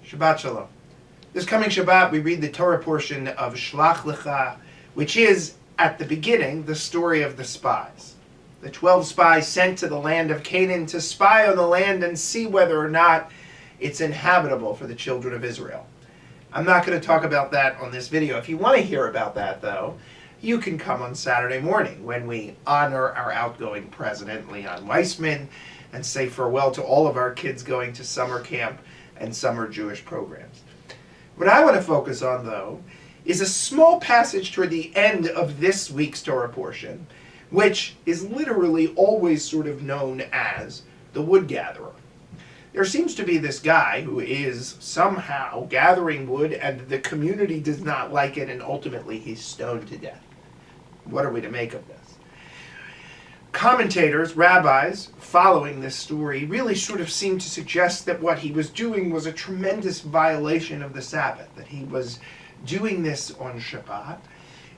Shabbat Shalom. This coming Shabbat, we read the Torah portion of Shlach Lecha, which is, at the beginning, the story of the spies. The 12 spies sent to the land of Canaan to spy on the land and see whether or not it's inhabitable for the children of Israel. I'm not going to talk about that on this video. If you want to hear about that, though, you can come on Saturday morning when we honor our outgoing president, Leon Weissman, and say farewell to all of our kids going to summer camp and summer Jewish programs. What I want to focus on, though, is a small passage toward the end of this week's Torah portion, which is literally always sort of known as the wood gatherer. There seems to be this guy who is somehow gathering wood, and the community does not like it, and ultimately he's stoned to death. What are we to make of this? Commentators, rabbis, following this story really sort of seem to suggest that what he was doing was a tremendous violation of the Sabbath, that he was doing this on Shabbat,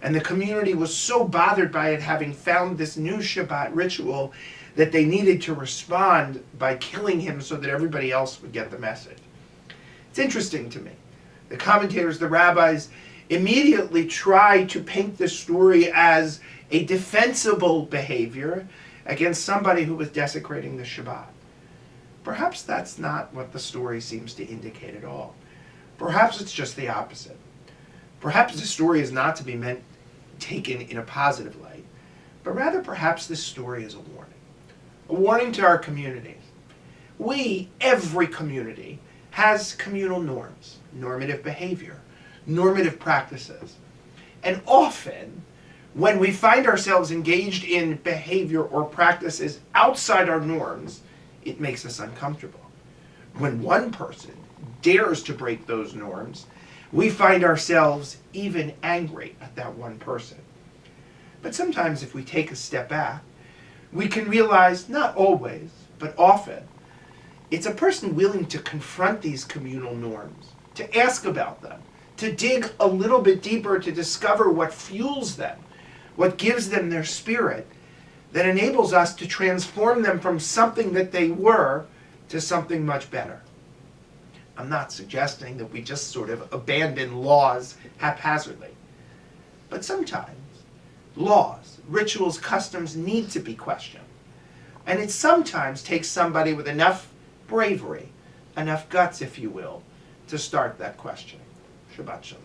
and the community was so bothered by it, having found this new Shabbat ritual, that they needed to respond by killing him so that everybody else would get the message. It's interesting to me. The commentators, the rabbis, immediately try to paint this story as a defensible behavior against somebody who was desecrating the Shabbat. Perhaps that's not what the story seems to indicate at all. Perhaps it's just the opposite. Perhaps the story is not to be taken in a positive light, but rather perhaps this story is a warning to our communities. Every community, has communal norms, normative behavior, normative practices. And often, when we find ourselves engaged in behavior or practices outside our norms, it makes us uncomfortable. When one person dares to break those norms, we find ourselves even angry at that one person. But sometimes if we take a step back, we can realize, not always, but often, it's a person willing to confront these communal norms, to ask about them, to dig a little bit deeper to discover what fuels them, what gives them their spirit, that enables us to transform them from something that they were to something much better. I'm not suggesting that we just sort of abandon laws haphazardly. But sometimes laws, rituals, customs need to be questioned. And it sometimes takes somebody with enough bravery, enough guts, if you will, to start that questioning. Shabbat Shalom.